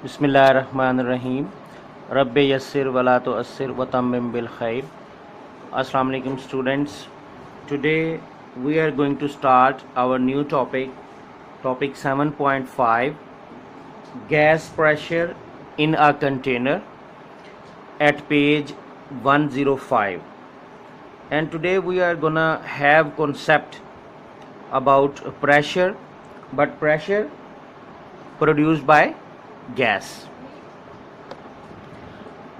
बिस्मिल्लाहिर्रहमानिर्रहीम रब्बे यस्सिर वला तुअस्सिर व तम्मिम बिल खैर। अस्सलाम वालेकुम students, today we are going to start our new topic 7.5, gas pressure in a container, at page 105. And today we are gonna have concept about pressure, but pressure produced by gas.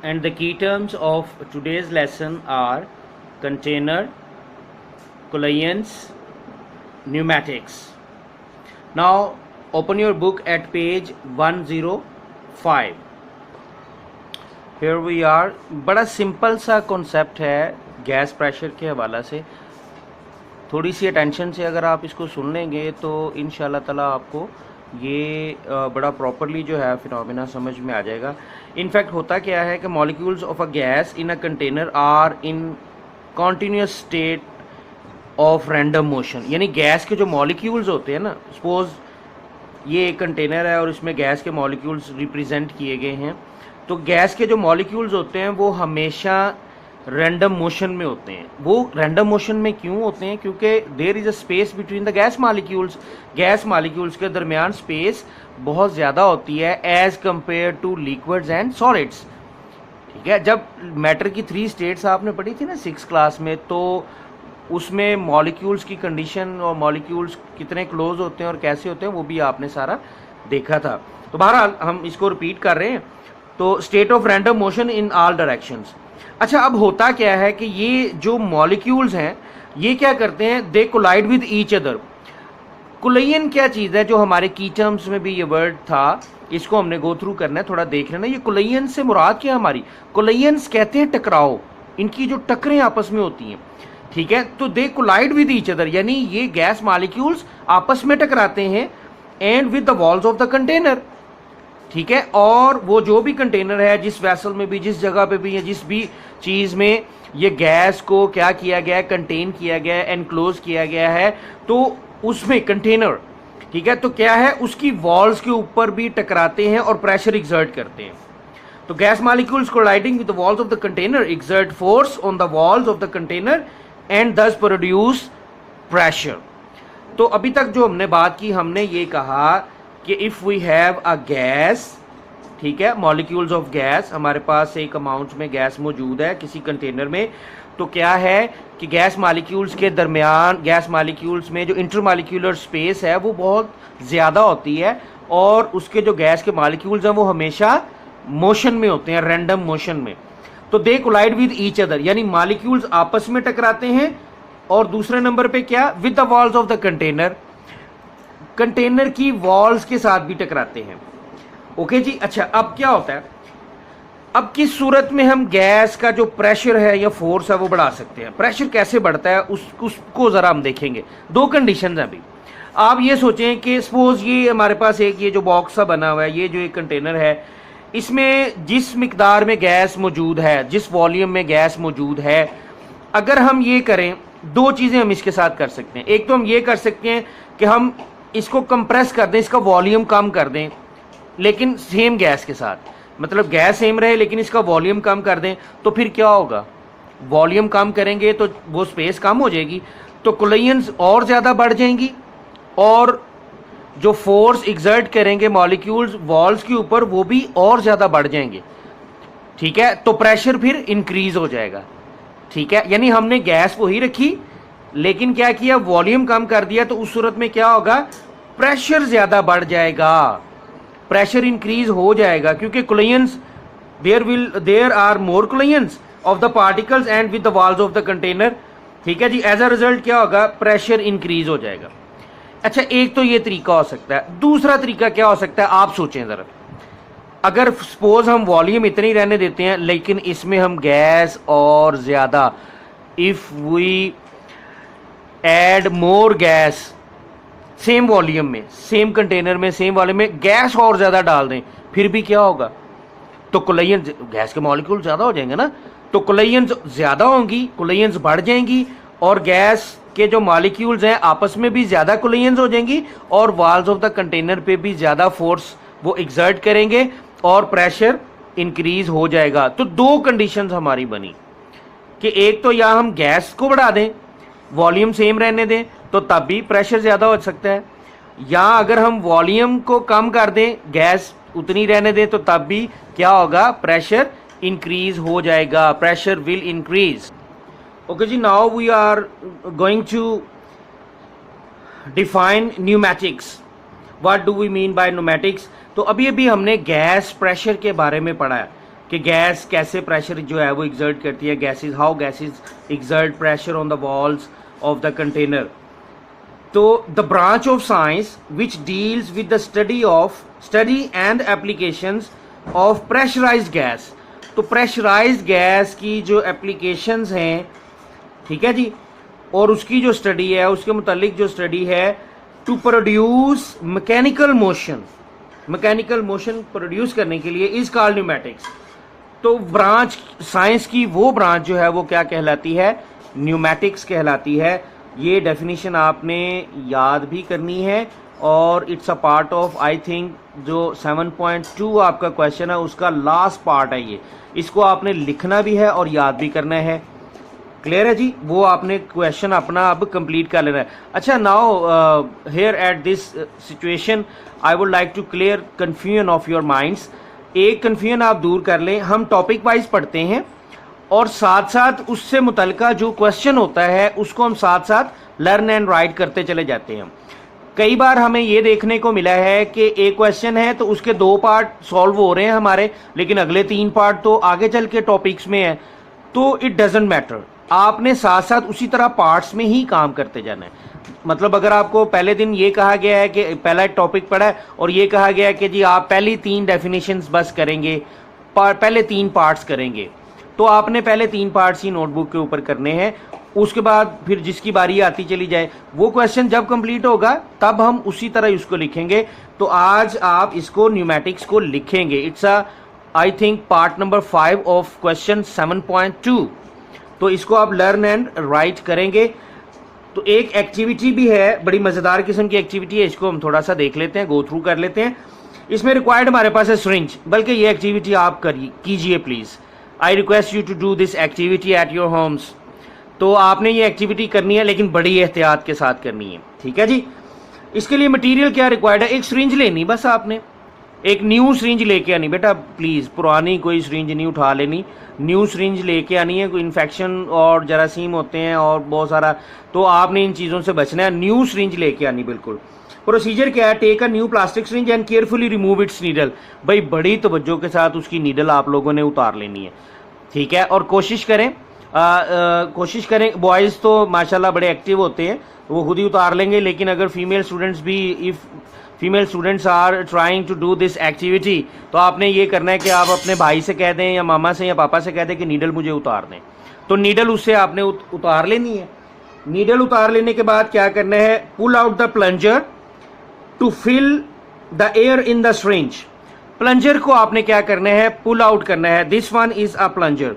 And the key terms of today's lesson are container, coolant, pneumatics. Now open your book at page 105. Here we are. बड़ा simple सा concept है gas pressure के हवाला से। थोड़ी सी attention से अगर आप इसको सुन लेंगे तो इंशाल्लाह ताला आपको ये बड़ा प्रॉपरली जो है फिनोमेना समझ में आ जाएगा। इनफैक्ट होता क्या है कि molecules of a gas in a container are in continuous state of random motion, यानी गैस के जो मॉलिक्यूल्स होते हैं ना, सपोज ये एक कंटेनर है और इसमें गैस के मॉलिक्यूल्स रिप्रेजेंट किए गए हैं, तो गैस के जो मॉलिक्यूल्स होते हैं वो हमेशा रैंडम मोशन में होते हैं। वो रैंडम मोशन में क्यों होते हैं? क्योंकि there is a space between the gas molecules के दरमियान स्पेस बहुत ज़्यादा होती है as compare to liquids and solids. ठीक है, जब मैटर की 3 स्टेट्स आपने पढ़ी थी ना 6th क्लास में, तो उसमें मॉलिक्यूल्स की कंडीशन और मॉलिक्यूल्स कितने क्लोज होते हैं और कैसे होते हैं वो भी आपने सारा देखा था। तो बहरहाल हम इसको रिपीट कर रहे हैं। तो state of random motion in all directions. अच्छा, अब होता क्या है कि ये जो मॉलिक्यूल्स हैं ये क्या करते हैं, they collide with each other. Collision क्या चीज़ है, जो हमारे की टर्म्स में भी ये वर्ड था, इसको हमने गो थ्रू करना है, थोड़ा देख लेना। ये कोलिजन से मुराद क्या, हमारी कोलिजन्स कहते हैं टकराव, इनकी जो टकरें आपस में होती हैं। ठीक है, तो दे कोलाइड विद ईच अदर, यानी ये गैस मॉलिक्यूल्स आपस में टकराते हैं and with the walls of the container. ठीक है, और वो जो भी कंटेनर है, जिस वैसल में भी, जिस जगह पे भी, या जिस भी चीज़ में ये गैस को क्या किया गया है, कंटेन किया गया है, एनक्लोज किया गया है, तो उसमें कंटेनर, ठीक है, तो क्या है, उसकी वॉल्स के ऊपर भी टकराते हैं और प्रेशर एक्सर्ट करते हैं। तो gas molecules colliding with the walls of the container exert force on the walls of the container and दस प्रोड्यूस प्रेशर। तो अभी तक जो हमने बात की, हमने ये कहा कि if we have a gas, ठीक है, मॉलिक्यूल्स ऑफ गैस, हमारे पास एक अमाउंट में गैस मौजूद है किसी कंटेनर में, तो क्या है कि गैस मॉलिक्यूल्स के दरमियान, गैस मॉलिक्यूल्स में जो इंटरमॉलिक्यूलर स्पेस है वो बहुत ज़्यादा होती है, और उसके जो गैस के मॉलिक्यूल्स हैं वो हमेशा मोशन में होते हैं, रैंडम मोशन में। तो दे कोलाइड विद ईच अदर, यानी मॉलिक्यूल्स आपस में टकराते हैं, और दूसरे नंबर पे क्या, with the walls of the container, container की वॉल्स के साथ भी टकराते हैं। ओके जी। अच्छा, अब क्या होता है, अब किस सूरत में हम गैस का जो प्रेशर है या फोर्स है वो बढ़ा सकते हैं? प्रेशर कैसे बढ़ता है उसको जरा हम देखेंगे। 2 कंडीशंस हैं अभी। आप ये सोचें कि सपोज ये हमारे पास एक ये जो बॉक्स सा बना हुआ है, ये जो एक कंटेनर है, इसमें जिस मिकदार में गैस मौजूद है, जिस वॉल्यूम में गैस मौजूद है, अगर हम ये करें, 2 चीज़ें हम इसके साथ कर सकते हैं। एक तो हम ये कर सकते हैं कि हम इसको कंप्रेस कर दें, इसका वॉल्यूम कम कर दें, लेकिन सेम गैस के साथ, मतलब गैस सेम रहे लेकिन इसका वॉल्यूम कम कर दें, तो फिर क्या होगा, वॉल्यूम कम करेंगे तो वो स्पेस कम हो जाएगी, तो कोलिजन्स और ज़्यादा बढ़ जाएंगी, और जो फोर्स एक्सर्ट करेंगे मॉलिक्यूल्स वॉल्स के ऊपर वो भी और ज़्यादा बढ़ जाएंगे। ठीक है, तो प्रेशर फिर इंक्रीज हो जाएगा। ठीक है, यानी हमने गैस वही रखी लेकिन क्या किया, वॉल्यूम कम कर दिया, तो उस सूरत में क्या होगा, प्रेशर ज़्यादा बढ़ जाएगा, प्रेशर इंक्रीज हो जाएगा, क्योंकि collisions, there are more collisions of the particles and with the walls of the container. ठीक है जी, एज अ रिजल्ट क्या होगा, प्रेशर इंक्रीज हो जाएगा। अच्छा, एक तो ये तरीका हो सकता है। दूसरा तरीका क्या हो सकता है, आप सोचें ज़रा, अगर सपोज हम वॉल्यूम इतनी रहने देते हैं लेकिन इसमें हम गैस और ज़्यादा, if we add more gas, same volume में, सेम कंटेनर में, सेम वॉल्यूम में गैस और ज़्यादा डाल दें, फिर भी क्या होगा, तो कोलिजन, गैस के मॉलिक्यूल ज़्यादा हो जाएंगे ना, तो कोलिजन्स ज़्यादा होंगी, कोलिजन्स बढ़ जाएंगी, और गैस के जो मॉलिक्यूल्स हैं आपस में भी ज़्यादा कोलिजन्स हो जाएंगी, और वॉल्स ऑफ द कंटेनर पे भी ज़्यादा फोर्स वो एक्सर्ट करेंगे, और प्रेशर इंक्रीज हो जाएगा। तो दो कंडीशंस हमारी बनी कि एक तो या हम गैस को बढ़ा दें, वॉल्यूम सेम रहने दें, तो तब भी प्रेशर ज़्यादा हो सकता है, या अगर हम वॉल्यूम को कम कर दें, गैस उतनी रहने दें, तो तब भी क्या होगा, प्रेशर इंक्रीज हो जाएगा, प्रेशर विल इंक्रीज। ओके जी, now we are going to define pneumatics. What do we mean by pneumatics? तो अभी अभी हमने गैस प्रेशर के बारे में पढ़ा है कि गैस कैसे प्रेशर जो है वो एग्जर्ट करती है, gases, how gases exert pressure on the walls of the container. तो the branch of science which deals with the study and applications of pressurised gas. तो प्रेशराइज्ड गैस की जो एप्लीकेशंस हैं, ठीक है जी, और उसकी जो स्टडी है, उसके मुतालिक जो स्टडी है, to produce mechanical motion produce करने के लिए इज कॉल्ड न्यूमेटिक्स। तो ब्रांच साइंस की वो ब्रांच जो है वो क्या कहलाती है, न्यूमेटिक्स कहलाती है। ये डेफिनेशन आपने याद भी करनी है और it's a part of, I think जो 7.2 आपका क्वेश्चन है उसका लास्ट पार्ट है ये। इसको आपने लिखना भी है और याद भी करना है। क्लियर है जी? वो आपने क्वेश्चन अपना अब कंप्लीट कर लेना है। अच्छा, now here at this situation I would like to clear confusion of your minds. एक कंफ्यूजन आप दूर कर लें, हम टॉपिक वाइज पढ़ते हैं और साथ साथ उससे मुतल्लिका जो क्वेश्चन होता है उसको हम साथ साथ लर्न एंड राइट करते चले जाते हैं। कई बार हमें ये देखने को मिला है कि एक क्वेश्चन है तो उसके 2 पार्ट सॉल्व हो रहे हैं हमारे, लेकिन अगले 3 पार्ट तो आगे चल के टॉपिक्स में है। तो इट डजेंट मैटर, आपने साथ साथ उसी तरह पार्ट्स में ही काम करते जाना है। मतलब अगर आपको पहले दिन ये कहा गया है कि पहला टॉपिक पढ़ा है और ये कहा गया है कि जी आप पहली 3 डेफिनेशंस बस करेंगे, पहले 3 पार्ट्स करेंगे, तो आपने पहले 3 पार्ट्स ही नोटबुक के ऊपर करने हैं। उसके बाद फिर जिसकी बारी आती चली जाए, वो क्वेश्चन जब कंप्लीट होगा तब हम उसी तरह उसको लिखेंगे। तो आज आप इसको न्यूमेटिक्स को लिखेंगे। It's a I think part number 5 of question 7.2। तो इसको आप लर्न एंड राइट करेंगे। तो एक एक्टिविटी भी है, बड़ी मज़ेदार किस्म की एक्टिविटी है, इसको हम थोड़ा सा देख लेते हैं, गो थ्रू कर लेते हैं। इसमें रिक्वायर्ड हमारे पास है सिरिंज, बल्कि ये एक्टिविटी आप कीजिए please. I request you to do this activity at your homes. तो आपने ये एक्टिविटी करनी है लेकिन बड़ी एहतियात के साथ करनी है, ठीक है जी। इसके लिए मटेरियल क्या रिक्वायर्ड है, एक सिरिंज लेनी, बस आपने एक न्यू सिरिंज लेके आनी बेटा, प्लीज़ पुरानी कोई सिरिंज नहीं उठा लेनी, न्यू सिरिंज लेके आनी है। कोई इन्फेक्शन और जरासीम होते हैं और बहुत सारा, तो आपने इन चीज़ों से बचना है। न्यू सिरिंज लेके आनी बिल्कुल। प्रोसीजर क्या है, take a new plastic syringe and carefully remove its needle. भाई बड़ी तवज्जो के साथ उसकी नीडल आप लोगों ने उतार लेनी है, ठीक है। और कोशिश करें, बॉयज़ तो माशाल्लाह बड़े एक्टिव होते हैं, वो खुद ही उतार लेंगे, लेकिन अगर फीमेल स्टूडेंट्स भी, if female students are trying to do this activity, तो आपने ये करना है कि आप अपने भाई से कह दें या मामा से या पापा से कह दें कि नीडल मुझे उतार दें। तो नीडल उससे आपने उतार लेनी है। नीडल उतार लेने के बाद क्या करना है, pull out the plunger to fill the air in the syringe. Plunger को आपने क्या करना है, पुल आउट करना है। This one is a plunger,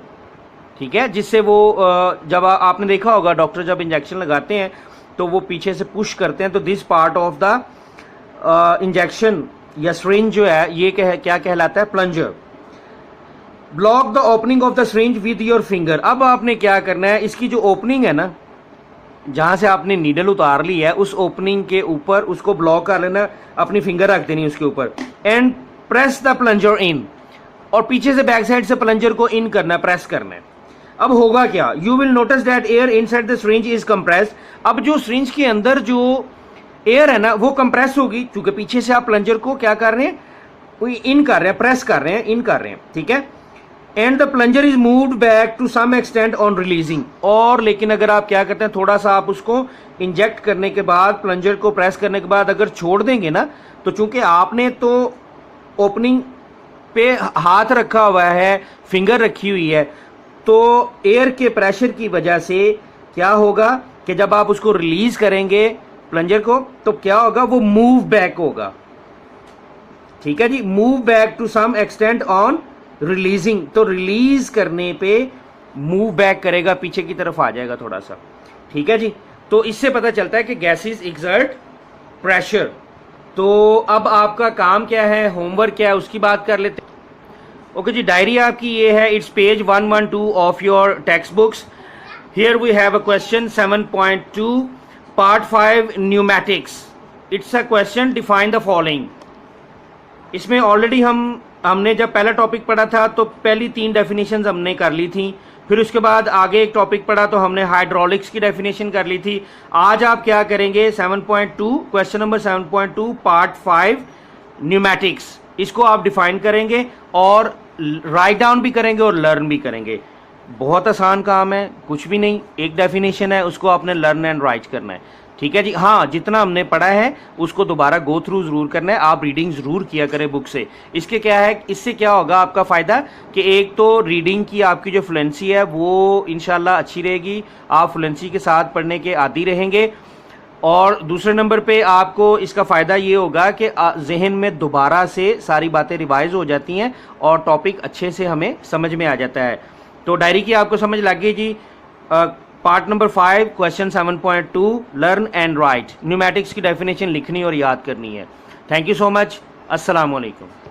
ठीक है, जिससे वो जब आपने देखा होगा डॉक्टर जब इंजेक्शन लगाते हैं तो वो पीछे से पुश करते हैं, तो this part of the injection या सिरिंज जो है ये क्या कहलाता है, plunger. Block the opening of the syringe with your finger. अब आपने क्या करना है, इसकी जो ओपनिंग है ना, जहां से आपने नीडल उतार ली है, उस ओपनिंग के ऊपर उसको ब्लॉक कर लेना, अपनी फिंगर रख देनी उसके ऊपर, एंड प्रेस द प्लंजर इन। और पीछे से बैक साइड से प्लंजर को इन करना है, प्रेस करना है। अब होगा क्या, you will notice that air inside the syringe is compressed. अब जो सिरिंज के अंदर जो एयर है ना वो कंप्रेस होगी, क्योंकि पीछे से आप प्लंजर को क्या कर रहे हैं, इन कर रहे हैं, प्रेस कर रहे हैं, इन कर रहे हैं, ठीक है। And the plunger is moved back to some extent on releasing. और लेकिन अगर आप क्या करते हैं, थोड़ा सा आप उसको इंजेक्ट करने के बाद, प्लंजर को प्रेस करने के बाद अगर छोड़ देंगे ना, तो चूंकि आपने तो ओपनिंग पे हाथ रखा हुआ है, फिंगर रखी हुई है, तो एयर के प्रेशर की वजह से क्या होगा कि जब आप उसको रिलीज करेंगे प्लंजर को, तो क्या होगा, वो मूव बैक होगा, ठीक है जी, move back to some extent on releasing. तो रिलीज करने पे मूव बैक करेगा, पीछे की तरफ आ जाएगा थोड़ा सा, ठीक है जी। तो इससे पता चलता है कि गैसेस एक्सर्ट प्रेशर। तो अब आपका काम क्या है, होमवर्क क्या है, उसकी बात कर लेते हैं। ओके जी, डायरी आपकी ये है, it's page 112 of your textbooks. Here we have a question 7.2 part 5 pneumatics. It's a question, define the following. इसमें ऑलरेडी हमने जब पहला टॉपिक पढ़ा था तो पहली 3 डेफिनेशंस हमने कर ली थी. फिर उसके बाद आगे एक टॉपिक पढ़ा तो हमने हाइड्रोलिक्स की डेफिनेशन कर ली थी. आज आप क्या करेंगे, 7.2 क्वेश्चन नंबर 7.2 पार्ट 5 न्यूमैटिक्स, इसको आप डिफाइन करेंगे और राइट डाउन भी करेंगे और लर्न भी करेंगे. बहुत आसान काम है, कुछ भी नहीं, एक डेफिनेशन है, उसको आपने लर्न एंड राइट करना है. ठीक है जी. हाँ, जितना हमने पढ़ा है उसको दोबारा गो थ्रू जरूर करना है. आप रीडिंग जरूर किया करें बुक से. इसके क्या है, इससे क्या होगा आपका फ़ायदा कि एक तो रीडिंग की आपकी जो फ्लुएंसी है वो इंशाल्लाह अच्छी रहेगी, आप फ्लुएंसी के साथ पढ़ने के आदी रहेंगे. और दूसरे नंबर पे आपको इसका फ़ायदा ये होगा कि जहन में दोबारा से सारी बातें रिवाइज हो जाती हैं और टॉपिक अच्छे से हमें समझ में आ जाता है. तो डायरी की आपको समझ लग गई जी. Part number 5 question 7.2 learn and write, pneumatics की डेफिनेशन लिखनी और याद करनी है. Thank you so much. अस्सलाम वालेकुम.